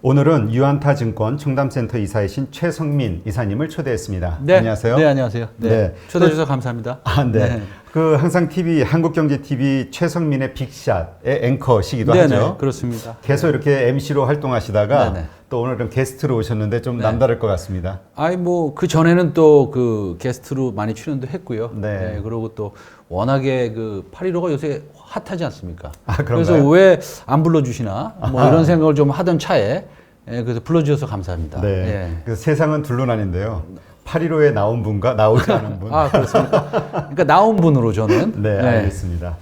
오늘은 유안타증권 청담센터 이사이신 최성민 이사님을 초대했습니다. 네. 안녕하세요. 네, 안녕하세요. 네. 네. 초대해 주셔서 감사합니다. 네. 그 항상 TV 한국경제TV 최성민의 빅샷의 앵커시기도 네, 하죠. 네, 그렇습니다. 계속 이렇게 MC로 활동하시다가 네, 네. 또 오늘은 게스트로 오셨는데 좀 남다를 것 같습니다. 아이 뭐 그 전에는 또 그 게스트로 많이 출연도 했고요. 네. 그리고 또 워낙에 그 815가 요새 핫하지 않습니까? 아, 그런가요? 그래서 왜 안 불러주시나 뭐 이런 생각을 좀 하던 차에 그래서 불러주셔서 감사합니다. 네. 예. 그래서 세상은 둘로나뉜데요. 815에 나온 분과 나오지 않은 분. 아, 그렇습니까? 그러니까 나온 분으로 저는. 네, 알겠습니다.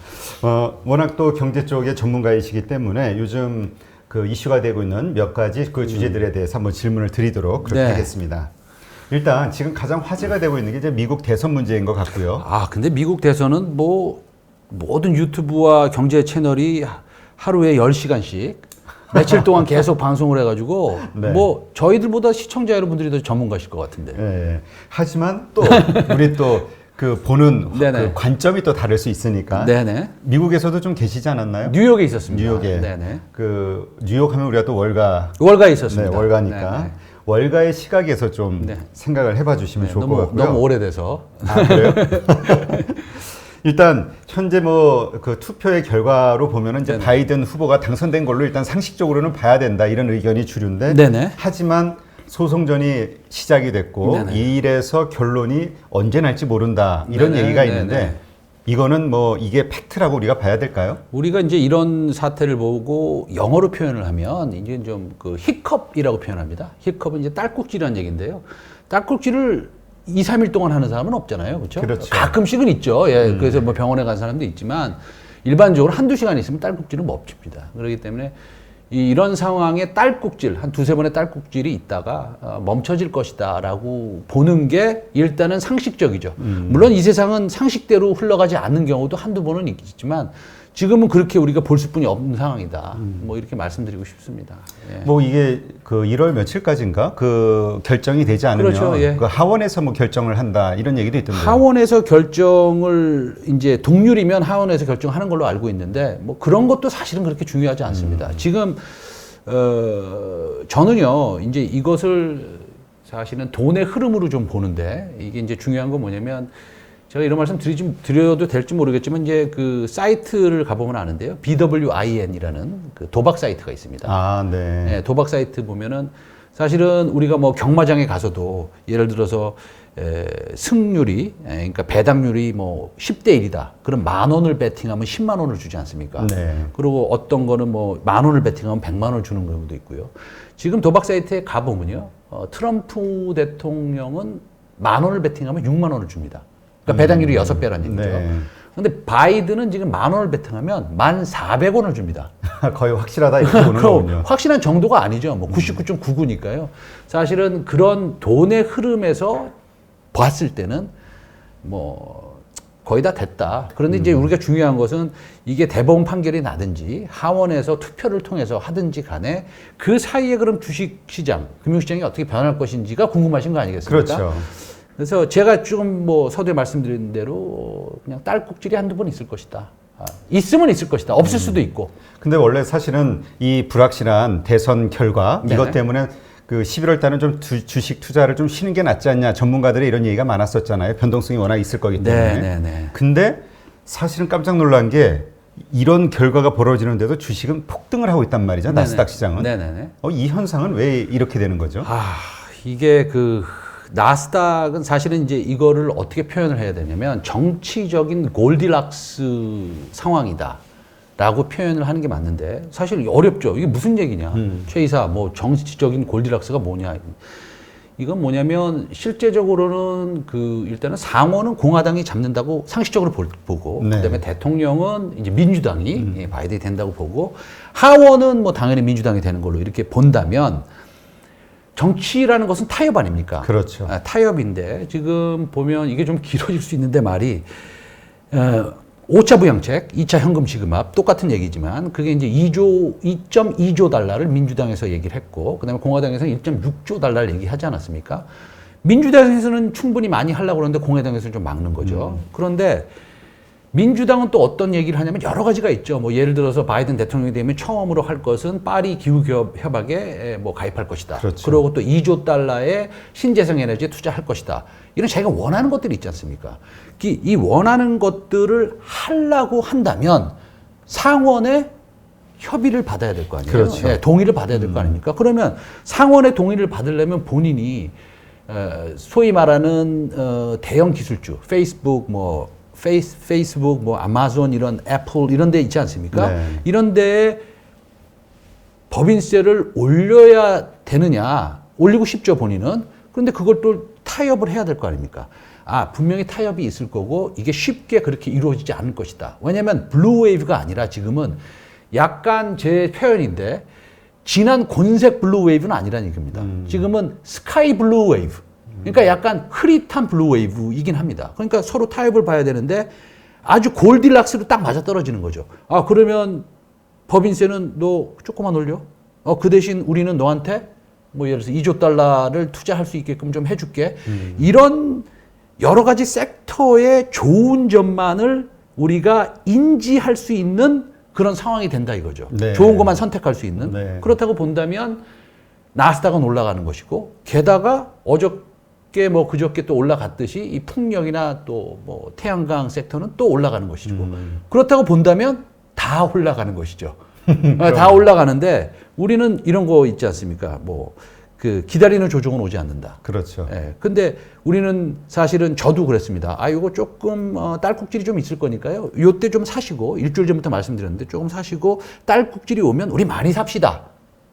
워낙 또 경제 쪽의 전문가이시기 때문에 요즘 그 이슈가 되고 있는 몇 가지 그 주제들에 대해서 한번 질문을 드리도록 그렇게 네. 하겠습니다. 일단 지금 가장 화제가 되고 있는 게 이제 미국 대선 문제인 것 같고요. 아, 근데 미국 대선은 뭐 모든 유튜브와 경제 채널이 하루에 10시간씩 며칠 동안 계속 방송을 해가지고 네. 뭐 저희들보다 시청자 여러분들이 더 전문가실 것 같은데. 예. 하지만 또 우리 또 그 보는 네네. 그 관점이 또 다를 수 있으니까. 네네. 미국에서도 좀 계시지 않았나요? 뉴욕에 있었습니다. 뉴욕에. 네네. 그 뉴욕 하면 우리가 또 월가에 있었습니다. 네, 월가니까. 네네. 월가의 시각에서 좀 네. 생각을 해봐 주시면 좋을 것 같고요. 너무 오래돼서. 아, 그래요? 일단 현재 뭐 그 투표의 결과로 보면은 이제 네네. 바이든 후보가 당선된 걸로 일단 상식적으로는 봐야 된다 이런 의견이 주류인데 네네. 하지만 소송전이 시작이 됐고 네네. 이 일에서 결론이 언제 날지 모른다 이런 네네. 얘기가 네네. 있는데 이거는 뭐 이게 팩트라고 우리가 봐야 될까요? 우리가 이제 이런 사태를 보고 영어로 표현을 하면 이제 좀 그 히컵이라고 표현합니다. 히컵은 이제 딸꾹질이라는 얘기인데요. 딸꾹질을 2, 3일 동안 하는 사람은 없잖아요. 그렇죠? 그렇죠. 가끔씩은 있죠. 예. 그래서 뭐 병원에 간 사람도 있지만 일반적으로 한두 시간 있으면 딸꾹질은 멈춥니다. 그렇기 때문에 이런 상황에 딸꾹질, 한 두세 번의 딸꾹질이 있다가 멈춰질 것이다 라고 보는 게 일단은 상식적이죠. 물론 이 세상은 상식대로 흘러가지 않는 경우도 한두 번은 있겠지만 지금은 그렇게 우리가 볼 수뿐이 없는 상황이다. 뭐 이렇게 말씀드리고 싶습니다. 예. 뭐 이게 그 1월 며칠까지인가 그 결정이 되지 않으면 그렇죠, 예. 그 하원에서 뭐 결정을 한다 이런 얘기도 있던데요. 하원에서 결정을 이제 동률이면 하원에서 결정하는 걸로 알고 있는데 뭐 그런 것도 사실은 그렇게 중요하지 않습니다. 지금 저는요 이제 이것을 사실은 돈의 흐름으로 좀 보는데 이게 이제 중요한 건 뭐냐면 제가 이런 말씀 드려도 될지 모르겠지만 이제 그 사이트를 가보면 아는데요. BWIN이라는 그 도박 사이트가 있습니다. 아, 네. 네, 도박 사이트 보면은 사실은 우리가 뭐 경마장에 가서도 예를 들어서 승률이 그러니까 배당률이 뭐 10대 1이다. 그럼 10,000원을 베팅하면 10만 원을 주지 않습니까? 네. 그리고 어떤 거는 뭐 10,000원을 베팅하면 100만 원을 주는 경우도 있고요. 지금 도박 사이트에 가보면요. 트럼프 대통령은 10,000원을 베팅하면 6만 원을 줍니다. 그러니까 배당률이 6배라는 얘기죠. 네. 근데 바이든은 지금 10,000원을 베팅하면 1,400원을 줍니다. 거의 확실하다 이렇게 보는 거군요. 확실한 정도가 아니죠. 뭐 99.99니까요. 사실은 그런 돈의 흐름에서 봤을 때는 뭐 거의 다 됐다. 그런데 이제 우리가 중요한 것은 이게 대법원 판결이 나든지 하원에서 투표를 통해서 하든지 간에 그 사이에 그럼 주식시장, 금융시장이 어떻게 변할 것인지가 궁금하신 거 아니겠습니까? 그렇죠. 그래서 제가 좀 뭐 서두에 말씀드린 대로 그냥 딸꾹질이 한두 번 있을 것이다. 있으면 있을 것이다. 없을 수도 있고. 근데 원래 사실은 이 불확실한 대선 결과 네네. 이것 때문에 그 11월 달은 좀 주식 투자를 좀 쉬는 게 낫지 않냐 전문가들의 이런 얘기가 많았었잖아요. 변동성이 워낙 있을 거기 때문에. 네네네. 근데 사실은 깜짝 놀란 게 이런 결과가 벌어지는데도 주식은 폭등을 하고 있단 말이죠. 네네. 나스닥 시장은. 네네네. 이 현상은 왜 이렇게 되는 거죠? 이게 그 나스닥은 사실은 이제 이거를 어떻게 표현을 해야 되냐면 정치적인 골디락스 상황이다. 라고 표현을 하는 게 맞는데 사실 어렵죠. 이게 무슨 얘기냐. 최 이사 뭐 정치적인 골디락스가 뭐냐. 이건 뭐냐면 실제적으로는 그 일단은 상원은 공화당이 잡는다고 상식적으로 보고 네. 그다음에 대통령은 이제 민주당이 바이든이 된다고 보고 하원은 뭐 당연히 민주당이 되는 걸로 이렇게 본다면 정치라는 것은 타협 아닙니까? 그렇죠. 타협인데 지금 보면 이게 좀 길어질 수 있는데 말이 5차 부양책, 2차 현금 지급합 똑같은 얘기지만 그게 이제 2.2조 달러를 민주당에서 얘기를 했고 그다음에 공화당에서는 1.6조 달러를 얘기하지 않았습니까? 민주당에서는 충분히 많이 하려고 그러는데 공화당에서는 좀 막는 거죠. 그런데 민주당은 또 어떤 얘기를 하냐면 여러 가지가 있죠. 뭐 예를 들어서 바이든 대통령이 되면 처음으로 할 것은 파리 기후 협약에 뭐 가입할 것이다. 그렇죠. 그리고 또 2조 달러의 신재생 에너지에 투자할 것이다. 이런 자기가 원하는 것들이 있지 않습니까? 이 원하는 것들을 하려고 한다면 상원의 협의를 받아야 될 거 아니에요. 그렇죠. 예, 동의를 받아야 될 거 아닙니까? 그러면 상원의 동의를 받으려면 본인이 소위 말하는 대형 기술주, 페이스북, 뭐 아마존 이런 애플 이런 데 있지 않습니까? 네. 이런 데에 법인세를 올려야 되느냐? 올리고 싶죠, 본인은. 그런데 그걸 또 타협을 해야 될 거 아닙니까? 분명히 타협이 있을 거고 이게 쉽게 그렇게 이루어지지 않을 것이다. 왜냐하면 블루 웨이브가 아니라 지금은 약간 제 표현인데 진한 곤색 블루 웨이브는 아니라는 얘기입니다. 지금은 스카이 블루 웨이브. 그러니까 약간 흐릿한 블루 웨이브이긴 합니다. 그러니까 서로 타협을 봐야 되는데 아주 골디락스로 딱 맞아 떨어지는 거죠. 그러면 법인세는 너 조금만 올려? 그 대신 우리는 너한테 뭐 예를 들어서 2조 달러를 투자할 수 있게끔 좀 해줄게. 이런 여러 가지 섹터의 좋은 점만을 우리가 인지할 수 있는 그런 상황이 된다 이거죠. 네. 좋은 것만 선택할 수 있는. 네. 그렇다고 본다면 나스닥은 올라가는 것이고 게다가 어저께 뭐 그저께 또 올라갔듯이 이 풍력이나 또 뭐 태양광 섹터는 또 올라가는 것이고 그렇다고 본다면 다 올라가는 것이죠. 다 올라가는데 우리는 이런 거 있지 않습니까? 그 기다리는 조정은 오지 않는다. 그렇죠. 예. 근데 우리는 사실은 저도 그랬습니다. 이거 조금 딸꾹질이 좀 있을 거니까요. 요때 좀 사시고 일주일 전부터 말씀드렸는데 조금 사시고 딸꾹질이 오면 우리 많이 삽시다.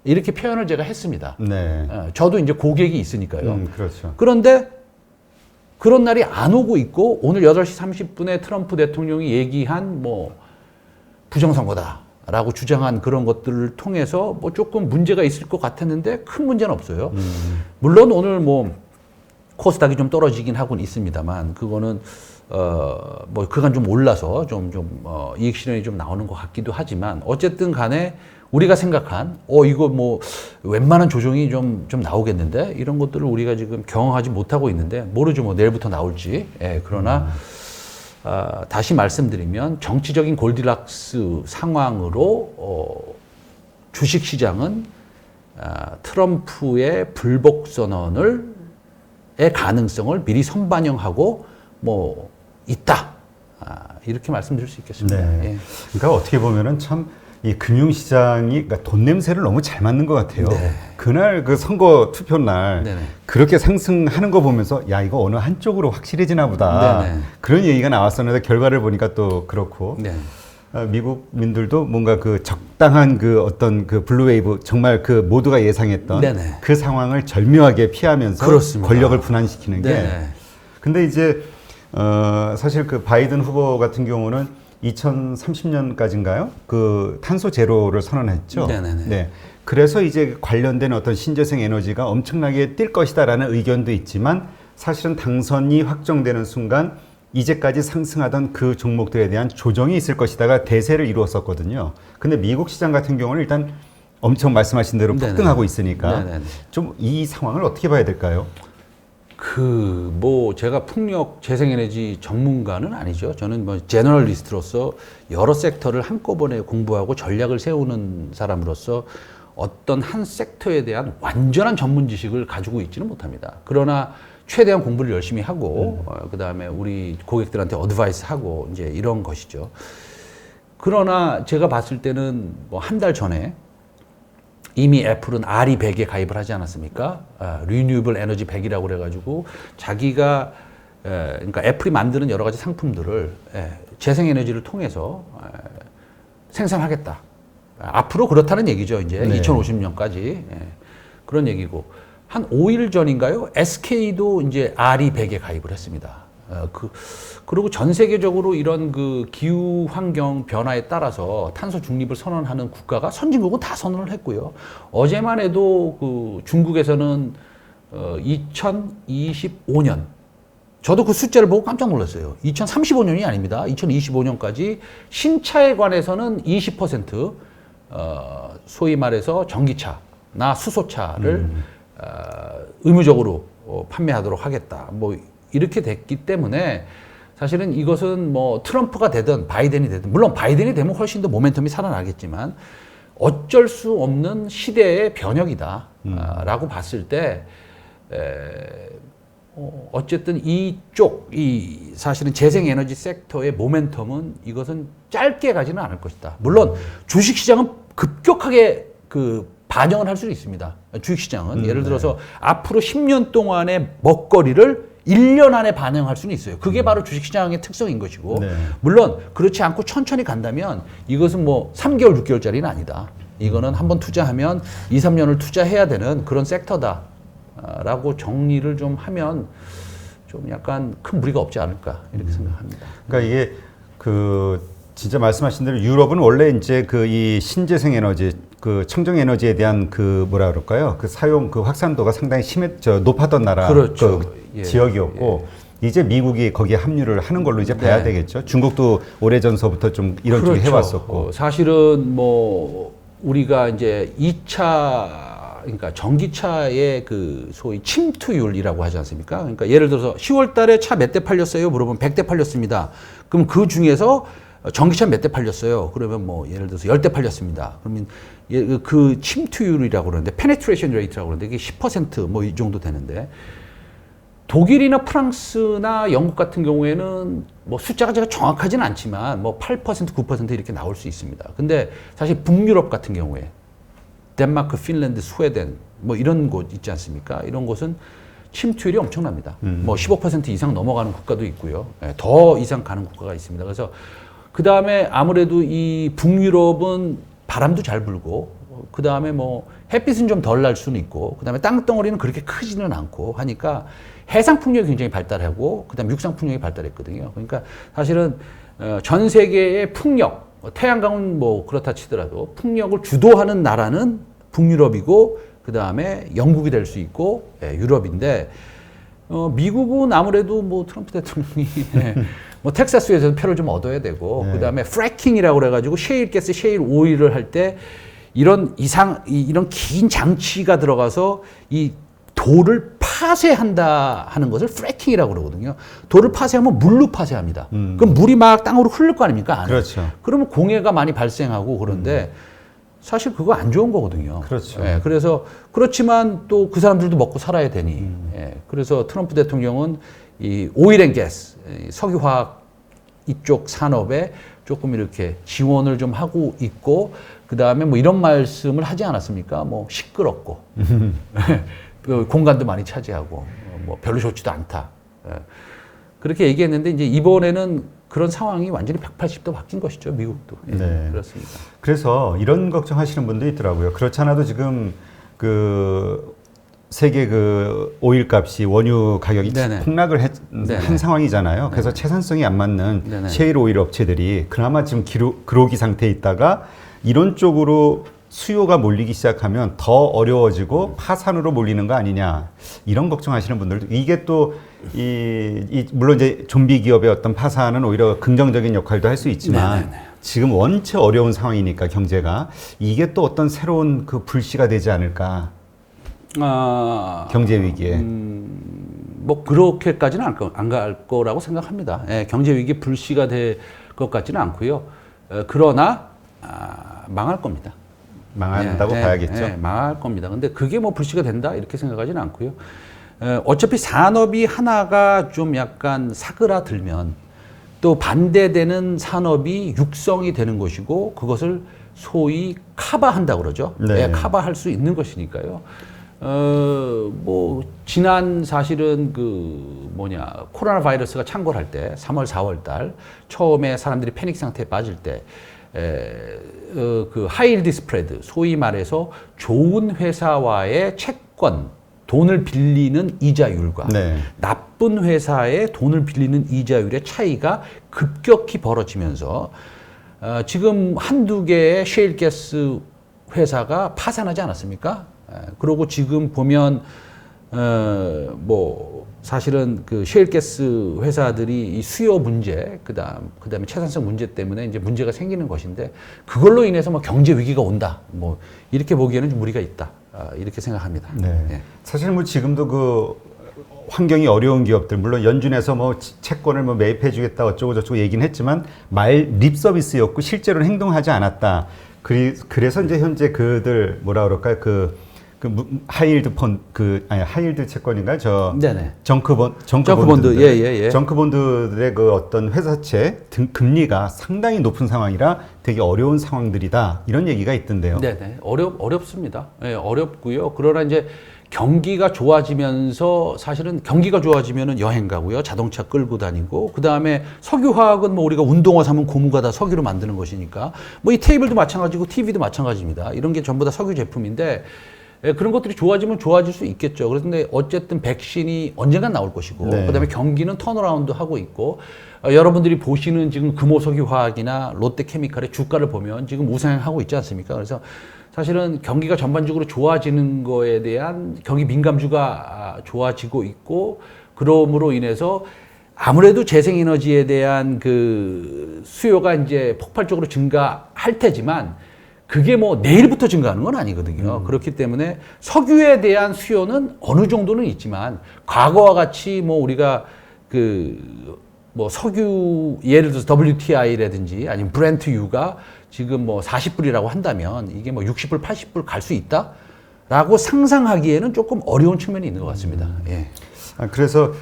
이렇게 표현을 제가 했습니다. 네. 저도 이제 고객이 있으니까요. 그렇죠. 그런데 그런 날이 안 오고 있고 오늘 8시 30분에 트럼프 대통령이 얘기한 뭐 부정선거다. 라고 주장한 그런 것들을 통해서 뭐 조금 문제가 있을 것 같았는데 큰 문제는 없어요. 물론 오늘 뭐 코스닥이 좀 떨어지긴 하고는 있습니다만 그거는 뭐 그간 좀 올라서 이익 실현이 좀 나오는 것 같기도 하지만 어쨌든 간에 우리가 생각한 이거 뭐 웬만한 조정이 좀 나오겠는데 이런 것들을 우리가 지금 경험하지 못하고 있는데 모르죠. 뭐 내일부터 나올지. 그러나 다시 말씀드리면 정치적인 골디락스 상황으로 주식시장은 트럼프의 불복 선언의 가능성을 미리 선반영하고 뭐 있다. 이렇게 말씀드릴 수 있겠습니다. 네. 예. 그러니까 어떻게 보면은 참 이 금융시장이 그러니까 돈 냄새를 너무 잘 맡는 것 같아요. 네. 그날 그 선거 투표 날 네네. 그렇게 상승하는 거 보면서 야 이거 어느 한쪽으로 확실해지나 보다. 네네. 그런 얘기가 나왔었는데 결과를 보니까 또 그렇고 네. 미국민들도 뭔가 그 적당한 그 어떤 그 블루웨이브 정말 그 모두가 예상했던 네네. 그 상황을 절묘하게 피하면서 그렇습니다. 권력을 분산시키는 게. 네네. 근데 이제 사실 그 바이든 후보 같은 경우는 2030년까지인가요? 그 탄소 제로를 선언했죠. 네네네. 네. 그래서 이제 관련된 어떤 신재생 에너지가 엄청나게 뛸 것이다라는 의견도 있지만 사실은 당선이 확정되는 순간 이제까지 상승하던 그 종목들에 대한 조정이 있을 것이다가 대세를 이루었었거든요. 근데 미국 시장 같은 경우는 일단 엄청 말씀하신 대로 네네. 폭등하고 있으니까 네네. 좀 이 상황을 어떻게 봐야 될까요? 제가 풍력 재생에너지 전문가는 아니죠. 저는 뭐 제너럴리스트로서 여러 섹터를 한꺼번에 공부하고 전략을 세우는 사람으로서 어떤 한 섹터에 대한 완전한 전문 지식을 가지고 있지는 못합니다. 그러나 최대한 공부를 열심히 하고, 그 다음에 우리 고객들한테 어드바이스 하고, 이제 이런 것이죠. 그러나 제가 봤을 때는 뭐 한 달 전에 이미 애플은 RE 100에 가입을 하지 않았습니까? 리뉴얼 에너지 100이라고 그래가지고 자기가 그러니까 애플이 만드는 여러 가지 상품들을 재생에너지를 통해서 생산하겠다. 앞으로 그렇다는 얘기죠. 이제 네. 2050년까지 그런 얘기고 한 5일 전인가요? SK도 이제 RE 100에 가입을 했습니다. 그리고 전 세계적으로 이런 그 기후 환경 변화에 따라서 탄소 중립을 선언하는 국가가 선진국은 다 선언을 했고요. 어제만 해도 그 중국에서는 2025년 저도 그 숫자를 보고 깜짝 놀랐어요. 2035년이 아닙니다. 2025년까지 신차에 관해서는 20% 소위 말해서 전기차나 수소차를 의무적으로 판매하도록 하겠다. 뭐 이렇게 됐기 때문에 사실은 이것은 뭐 트럼프가 되든 바이든이 되든, 물론 바이든이 되면 훨씬 더 모멘텀이 살아나겠지만 어쩔 수 없는 시대의 변혁이다 라고 봤을 때 어쨌든 이쪽 이 사실은 재생에너지 섹터의 모멘텀은 이것은 짧게 가지는 않을 것이다. 물론 주식시장은 급격하게 그 반영을 할 수 있습니다. 주식시장은 예를 들어서 앞으로 10년 동안의 먹거리를 1년 안에 반영할 수는 있어요. 그게 바로 주식시장의 특성인 것이고, 네. 물론 그렇지 않고 천천히 간다면 이것은 뭐 3개월, 6개월짜리는 아니다. 이거는 한번 투자하면 2, 3년을 투자해야 되는 그런 섹터다라고 정리를 좀 하면 좀 약간 큰 무리가 없지 않을까 이렇게 생각합니다. 그러니까 이게 그 진짜 말씀하신 대로 유럽은 원래 이제 그 이 신재생 에너지 그 청정 에너지에 대한 그 뭐라 그럴까요? 그 사용 그 확산도가 상당히 높았던 나라 그렇죠. 그 예. 지역이었고 이제 미국이 거기에 합류를 하는 걸로 이제 봐야 네. 되겠죠. 중국도 오래전서부터 좀 이런 쪽에 해왔었고. 사실은 뭐 우리가 이제 2차 그러니까 전기차의 그 소위 침투율이라고 하지 않습니까? 그러니까 예를 들어서 10월 달에 차 몇 대 팔렸어요? 물어보면 100대 팔렸습니다. 그럼 그 중에서 전기차 몇 대 팔렸어요? 그러면 뭐 예를 들어서 10대 팔렸습니다. 그러면 그 침투율이라고 그러는데 penetration rate라고 그러는데 이게 10%뭐 이 정도 되는데 독일이나 프랑스나 영국 같은 경우에는 뭐 숫자가 제가 정확하지는 않지만 뭐 8%, 9% 이렇게 나올 수 있습니다. 근데 사실 북유럽 같은 경우에 덴마크, 핀란드, 스웨덴 뭐 이런 곳 있지 않습니까? 이런 곳은 침투율이 엄청납니다. 뭐 15% 이상 넘어가는 국가도 있고요. 더 이상 가는 국가가 있습니다. 그래서 그 다음에 아무래도 이 북유럽은 바람도 잘 불고 그 다음에 뭐 햇빛은 좀 덜 날 수는 있고 그 다음에 땅덩어리는 그렇게 크지는 않고 하니까 해상 풍력이 굉장히 발달하고 그 다음에 육상 풍력이 발달했거든요. 그러니까 사실은 전 세계의 풍력, 태양광은 뭐 그렇다 치더라도 풍력을 주도하는 나라는 북유럽이고 그 다음에 영국이 될 수 있고 유럽인데 미국은 아무래도 뭐 트럼프 대통령이 뭐 텍사스에서 표를 좀 얻어야 되고 그 다음에 프래킹이라고 그래가지고 셰일 가스, 셰일 오일을 할 때 이런 이런 긴 장치가 들어가서 이 돌을 파쇄한다 하는 것을 프래킹이라고 그러거든요. 돌을 파쇄하면 물로 파쇄합니다. 그럼 물이 막 땅으로 흐를 거 아닙니까? 안에. 그렇죠. 그러면 공해가 많이 발생하고 그런데 사실 그거 안 좋은 거거든요. 그렇죠. 예, 그래서 그렇지만 또 그 사람들도 먹고 살아야 되니. 예, 그래서 트럼프 대통령은 이 오일 앤 가스, 석유화학 이쪽 산업에 조금 이렇게 지원을 좀 하고 있고 그 다음에 뭐 이런 말씀을 하지 않았습니까? 뭐 시끄럽고 그 공간도 많이 차지하고 뭐 별로 좋지도 않다. 예. 그렇게 얘기했는데 이제 이번에는 그런 상황이 완전히 180도 바뀐 것이죠, 미국도. 예, 네. 그렇습니다. 그래서 이런 걱정하시는 분도 있더라고요. 그렇지 않아도 지금 그 세계 그 오일 값이 원유 가격이 네네. 폭락을 네네. 한 상황이잖아요. 그래서 네네. 채산성이 안 맞는 네네. 셰일 오일 업체들이 그나마 지금 그로기 상태에 있다가 이런 쪽으로 수요가 몰리기 시작하면 더 어려워지고 파산으로 몰리는 거 아니냐 이런 걱정하시는 분들도 이게 또 물론 이제 좀비 기업의 어떤 파산은 오히려 긍정적인 역할도 할 수 있지만 네네네. 지금 원체 어려운 상황이니까 경제가 이게 또 어떤 새로운 그 불씨가 되지 않을까 경제 위기에 뭐 그렇게까지는 안 갈 거라고 생각합니다. 예, 경제 위기 불씨가 될 것 같지는 않고요. 그러나 망할 겁니다. 망한다고 봐야겠죠. 망할 겁니다. 근데 그게 뭐 불씨가 된다 이렇게 생각하지는 않고요. 어차피 산업이 하나가 좀 약간 사그라들면 또 반대되는 산업이 육성이 되는 것이고 그것을 소위 커버한다고 그러죠. 네. 커버할 수 있는 것이니까요. 뭐 지난 사실은 코로나 바이러스가 창궐할 때 3월, 4월 달 처음에 사람들이 패닉 상태에 빠질 때 그 하이힐드 스프레드, 소위 말해서 좋은 회사와의 채권, 돈을 빌리는 이자율과 네. 나쁜 회사의 돈을 빌리는 이자율의 차이가 급격히 벌어지면서 지금 한두 개의 셰일 가스 회사가 파산하지 않았습니까? 그리고 지금 보면 뭐 사실은 그 셰일 가스 회사들이 이 수요 문제, 그다음에 채산성 문제 때문에 이제 문제가 생기는 것인데 그걸로 인해서 뭐 경제 위기가 온다. 뭐 이렇게 보기에는 좀 무리가 있다. 이렇게 생각합니다. 네. 예. 사실 뭐 지금도 그 환경이 어려운 기업들, 물론 연준에서 뭐 채권을 뭐 매입해주겠다 어쩌고 저쩌고 얘기는 했지만 말 립 서비스였고 실제로는 행동하지 않았다. 그래서 이제 현재 그들 뭐라 그럴까요? 하이힐드 하이힐드 채권인가요? 네네. 정크본드. 예. 정크본드들의 그 어떤 회사채 등 금리가 상당히 높은 상황이라 되게 어려운 상황들이다. 이런 얘기가 있던데요. 네네. 어렵습니다. 예, 어렵고요. 그러나 이제 경기가 좋아지면서 사실은 경기가 좋아지면은 여행 가고요. 자동차 끌고 다니고 그다음에 석유화학은 뭐 우리가 운동화 사면 고무가 다 석유로 만드는 것이니까 뭐 이 테이블도 마찬가지고 TV도 마찬가지입니다. 이런 게 전부 다 석유 제품인데 예, 그런 것들이 좋아지면 좋아질 수 있겠죠. 그런데 어쨌든 백신이 언젠간 나올 것이고, 네. 그다음에 경기는 턴어라운드 하고 있고, 여러분들이 보시는 지금 금호석유화학이나 롯데케미칼의 주가를 보면 지금 우상향하고 있지 않습니까? 그래서 사실은 경기가 전반적으로 좋아지는 거에 대한 경기 민감주가 좋아지고 있고, 그러므로 인해서 아무래도 재생에너지에 대한 그 수요가 이제 폭발적으로 증가할 테지만, 그게 뭐 내일부터 증가하는 건 아니거든요. 그렇기 때문에 석유에 대한 수요는 어느 정도는 있지만 과거와 같이 뭐 우리가 그 뭐 석유 예를 들어서 WTI라든지 아니면 브렌트유가 지금 뭐 40불이라고 한다면 이게 뭐 60불, 80불 갈 수 있다라고 상상하기에는 조금 어려운 측면이 있는 것 같습니다. 예. 그래서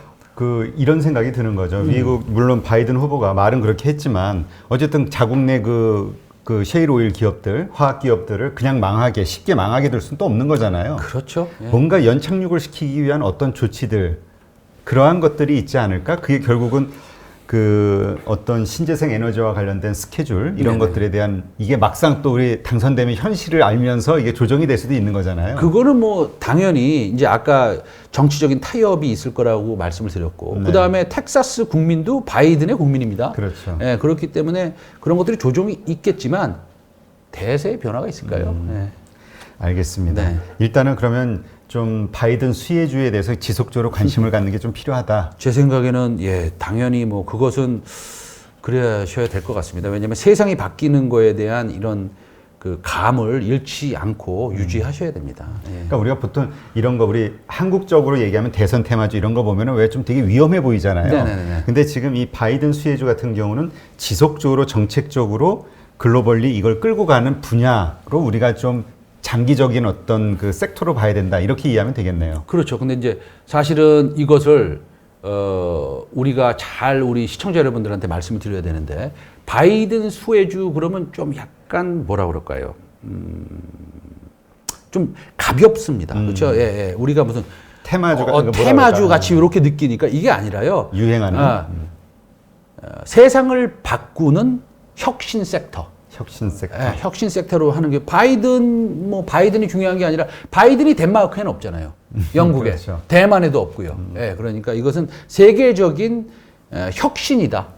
이런 생각이 드는 거죠. 미국 물론 바이든 후보가 말은 그렇게 했지만 어쨌든 자국 내 그 셰일 오일 기업들, 화학 기업들을 그냥 쉽게 망하게 될 수는 또 없는 거잖아요. 그렇죠. 예. 뭔가 연착륙을 시키기 위한 어떤 조치들, 그러한 것들이 있지 않을까? 그게 결국은 그 어떤 신재생 에너지와 관련된 스케줄, 이런 네네. 것들에 대한 이게 막상 또 우리 당선되면 현실을 알면서 이게 조정이 될 수도 있는 거잖아요. 그거는 뭐 당연히 이제 아까 정치적인 타협이 있을 거라고 말씀을 드렸고 네. 그다음에 텍사스 국민도 바이든의 국민입니다. 그렇죠. 예, 그렇기 때문에 그런 것들이 조정이 있겠지만 대세의 변화가 있을까요? 예. 알겠습니다. 네. 일단은 그러면 좀 바이든 수혜주에 대해서 지속적으로 관심을 갖는 게 좀 필요하다. 제 생각에는 예, 당연히 뭐 그것은 그러셔야 될 것 같습니다. 왜냐하면 세상이 바뀌는 거에 대한 이런 그 감을 잃지 않고 유지하셔야 됩니다. 예. 그러니까 우리가 보통 이런 거 우리 한국적으로 얘기하면 대선 테마주 이런 거 보면은 왜 좀 되게 위험해 보이잖아요. 네네네. 근데 지금 이 바이든 수혜주 같은 경우는 지속적으로 정책적으로 글로벌리 이걸 끌고 가는 분야로 우리가 좀 장기적인 어떤 그 섹터로 봐야 된다. 이렇게 이해하면 되겠네요. 그렇죠. 근데 이제 사실은 이것을 우리가 잘 우리 시청자 여러분들한테 말씀을 드려야 되는데 바이든 수혜주 그러면 좀 약간 뭐라 그럴까요? 좀 가볍습니다. 그렇죠? 예, 예. 우리가 무슨 테마주 같은 거 뭐라 테마주 그럴까? 같이 이렇게 느끼니까 이게 아니라요. 유행하는 세상을 바꾸는 혁신 섹터. 혁신 섹터. 예, 혁신 섹터로 하는 게 바이든이 중요한 게 아니라 바이든이 덴마크에는 없잖아요. 영국에. 그렇죠. 대만에도 없고요. 예, 그러니까 이것은 세계적인 혁신이다.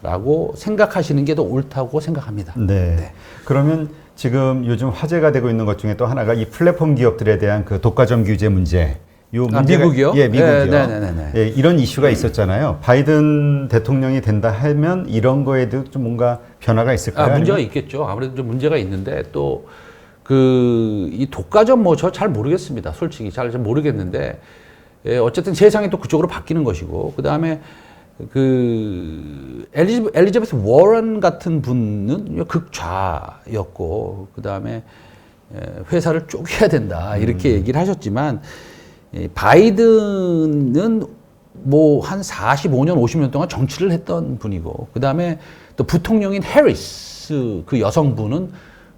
라고 생각하시는 게 더 옳다고 생각합니다. 네. 그러면 지금 요즘 화제가 되고 있는 것 중에 또 하나가 이 플랫폼 기업들에 대한 그 독과점 규제 문제. 요 문제가, 미국이요? 예, 미국이요. 네네네. 예, 이런 이슈가 있었잖아요. 바이든 대통령이 된다 하면 이런 거에도 좀 뭔가 변화가 있을까요? 문제가 아니면? 있겠죠. 아무래도 좀 문제가 있는데 또 이 독과점 저 잘 모르겠습니다. 솔직히 잘 모르겠는데 예, 어쨌든 세상이 또 그쪽으로 바뀌는 것이고 그 다음에 엘리자베스 워런 같은 분은 극좌였고 그 다음에 회사를 쪼개야 된다 이렇게 얘기를 하셨지만 바이든은 뭐 한 45년 50년 동안 정치를 했던 분이고 그 다음에 또 부통령인 해리스 그 여성분은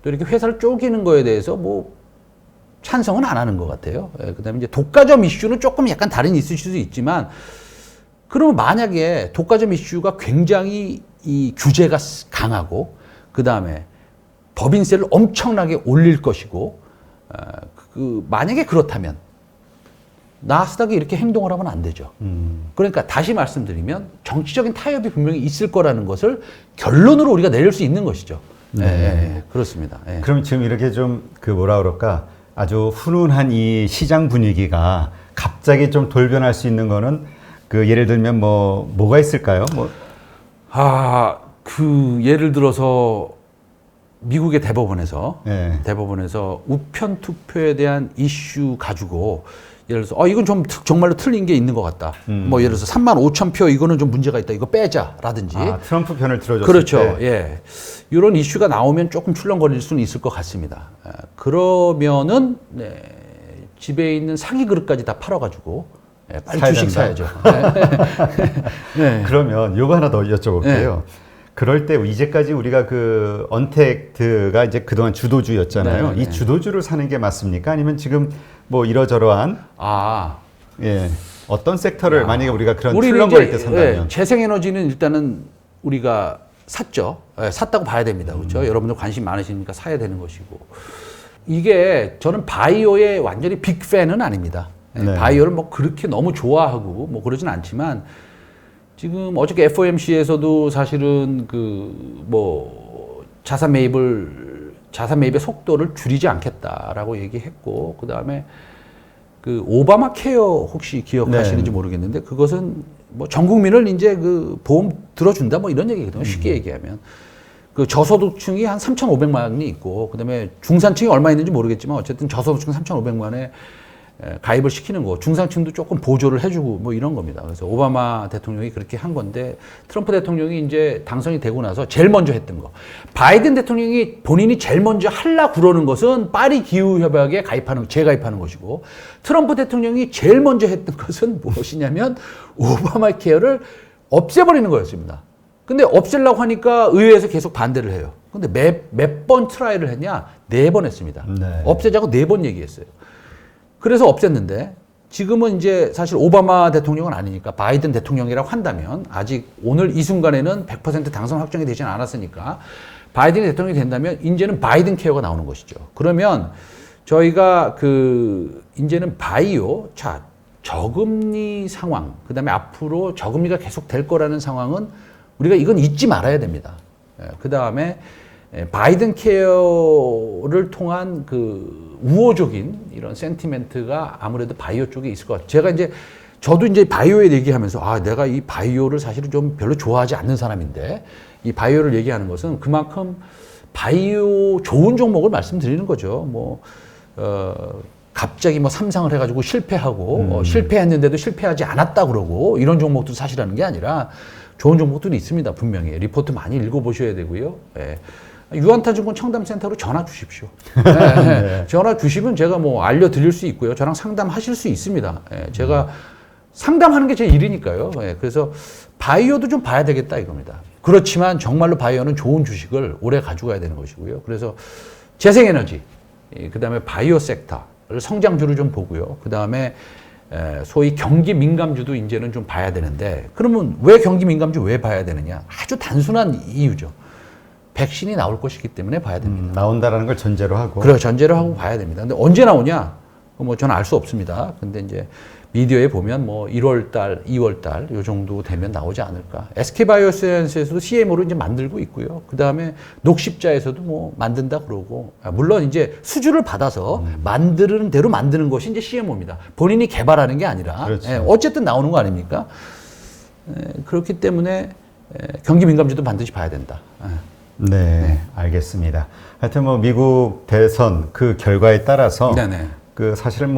또 이렇게 회사를 쪼개는 거에 대해서 뭐 찬성은 안 하는 것 같아요. 그 다음에 이제 독과점 이슈는 조금 약간 다른 이슈일 수도 있지만 그러면 만약에 독과점 이슈가 굉장히 이 규제가 강하고 그 다음에 법인세를 엄청나게 올릴 것이고 만약에 그렇다면 나스닥이 이렇게 행동을 하면 안 되죠. 그러니까 다시 말씀드리면 정치적인 타협이 분명히 있을 거라는 것을 결론으로 우리가 내릴 수 있는 것이죠. 네, 그렇습니다. 예. 그럼 지금 이렇게 좀 뭐라 그럴까 아주 훈훈한 이 시장 분위기가 갑자기 좀 돌변할 수 있는 거는 예를 들면 뭐가 있을까요? 예를 들어서 미국의 대법원에서 네. 우편 투표에 대한 이슈 가지고 예를 들어서 이건 좀 정말로 틀린 게 있는 것 같다. 뭐 예를 들어서 35,000표 이거는 좀 문제가 있다. 이거 빼자라든지. 트럼프 편을 들어줬을 그렇죠. 때. 예. 이런 이슈가 나오면 조금 출렁거릴 수는 있을 것 같습니다. 그러면은 네, 집에 있는 사기 그릇까지 다 팔아가지고 빨리 사야 주식 된다. 사야죠. 네. 그러면 요거 하나 더 여쭤볼게요. 그럴 때 이제까지 우리가 그 언택트가 이제 그동안 주도주였잖아요. 네, 네. 이 주도주를 사는 게 맞습니까? 아니면 지금 뭐 이러저러한 예, 어떤 섹터를 만약에 우리가 그런 출렁거릴 때 산다면 재생에너지는 일단은 우리가 샀죠. 샀다고 봐야 됩니다. 그렇죠? 여러분들 관심 많으시니까 사야 되는 것이고. 이게 저는 바이오의 완전히 빅팬은 아닙니다. 네. 바이오를 뭐 그렇게 너무 좋아하고 뭐 그러진 않지만 지금 어저께 FOMC에서도 사실은 그 뭐 자산 매입의 속도를 줄이지 않겠다라고 얘기했고, 그 다음에 그 오바마 케어 혹시 기억하시는지 모르겠는데 그것은 뭐 전 국민을 이제 그 보험 들어준다 뭐 이런 얘기거든요. 쉽게 얘기하면. 그 저소득층이 한 3,500만이 있고, 그 다음에 중산층이 얼마 있는지 모르겠지만 어쨌든 저소득층 3,500만에 가입을 시키는 거, 중산층도 조금 보조를 해주고 뭐 이런 겁니다. 그래서 오바마 대통령이 그렇게 한 건데, 트럼프 대통령이 이제 당선이 되고 나서 제일 먼저 했던 거, 바이든 대통령이 본인이 제일 먼저 하려고 그러는 것은 파리 기후협약에 재가입하는 것이고, 트럼프 대통령이 제일 먼저 했던 것은 무엇이냐면 오바마 케어를 없애버리는 거였습니다. 근데 없애려고 하니까 의회에서 계속 반대를 해요. 근데 몇 번 트라이를 했냐? 4번 했습니다. 네. 없애자고 4번 얘기했어요. 그래서 없앴는데 지금은 이제 사실 오바마 대통령은 아니니까 바이든 대통령이라고 한다면, 아직 오늘 이 순간에는 100% 당선 확정이 되지는 않았으니까 바이든이 대통령이 된다면 이제는 바이든 케어가 나오는 것이죠. 그러면 저희가 이제는 바이오, 저금리 상황, 그 다음에 앞으로 저금리가 계속 될 거라는 상황은 우리가 이건 잊지 말아야 됩니다. 그 다음에 바이든 케어를 통한 그 우호적인 이런 센티멘트가 아무래도 바이오 쪽에 있을 것 같아요. 저도 이제 바이오에 얘기하면서 내가 이 바이오를 사실은 좀 별로 좋아하지 않는 사람인데, 이 바이오를 얘기하는 것은 그만큼 바이오 좋은 종목을 말씀드리는 거죠. 갑자기 삼상을 해가지고 실패하고, 실패했는데도 실패하지 않았다 그러고, 이런 종목도 사실하는 게 아니라 좋은 종목들이 있습니다. 분명히. 리포트 많이 읽어보셔야 되고요. 유한타증권 청담센터로 전화 주십시오. 네. 전화 주시면 제가 알려드릴 수 있고요. 저랑 상담하실 수 있습니다. 제가 상담하는 게 제 일이니까요. 그래서 바이오도 좀 봐야 되겠다 이겁니다. 그렇지만 정말로 바이오는 좋은 주식을 오래 가져가야 되는 것이고요. 그래서 재생에너지, 그 다음에 바이오 섹터를 성장주를 좀 보고요. 그 다음에 소위 경기 민감주도 이제는 좀 봐야 되는데, 그러면 왜 경기 민감주 왜 봐야 되느냐? 아주 단순한 이유죠. 백신이 나올 것이기 때문에 봐야 됩니다. 나온다라는 걸 전제로 하고. 그래, 전제로 하고 봐야 됩니다. 근데 언제 나오냐? 저는 알 수 없습니다. 근데 이제 미디어에 보면 1월달, 2월달 요 정도 되면 나오지 않을까. SK바이오사이언스에서도 CMO로 이제 만들고 있고요. 그 다음에 녹십자에서도 만든다 그러고, 물론 이제 수주를 받아서 만드는 대로 만드는 것이 이제 CMO입니다. 본인이 개발하는 게 아니라. 그렇죠. 어쨌든 나오는 거 아닙니까? 그렇기 때문에 경기 민감주도 반드시 봐야 된다. 네, 알겠습니다. 하여튼 미국 대선 그 결과에 따라서 네네. 사실은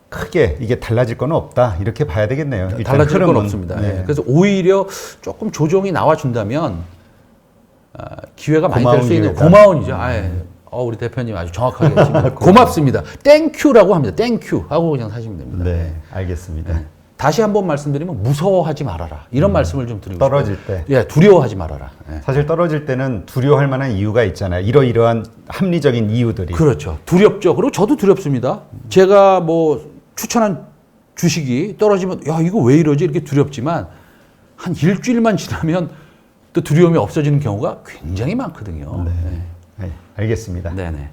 크게 이게 달라질 건 없다 이렇게 봐야 되겠네요. 일단 달라질 건 흐름은. 없습니다. 네. 그래서 오히려 조금 조정이 나와준다면 기회가 많이 될 수 있는 고마운 일이죠. 우리 대표님 아주 정확하게 지금 고맙습니다. 땡큐라고 합니다. 땡큐 하고 그냥 사시면 됩니다. 네, 알겠습니다. 다시 한번 말씀드리면 무서워하지 말아라. 이런 말씀을 좀 드리고 떨어질 싶어요. 때. 두려워하지 말아라. 사실 떨어질 때는 두려워할 만한 이유가 있잖아요. 이러이러한 합리적인 이유들이. 그렇죠. 두렵죠. 그리고 저도 두렵습니다. 제가 추천한 주식이 떨어지면 이거 왜 이러지? 이렇게 두렵지만 한 일주일만 지나면 또 두려움이 없어지는 경우가 굉장히 많거든요. 네, 알겠습니다. 네네.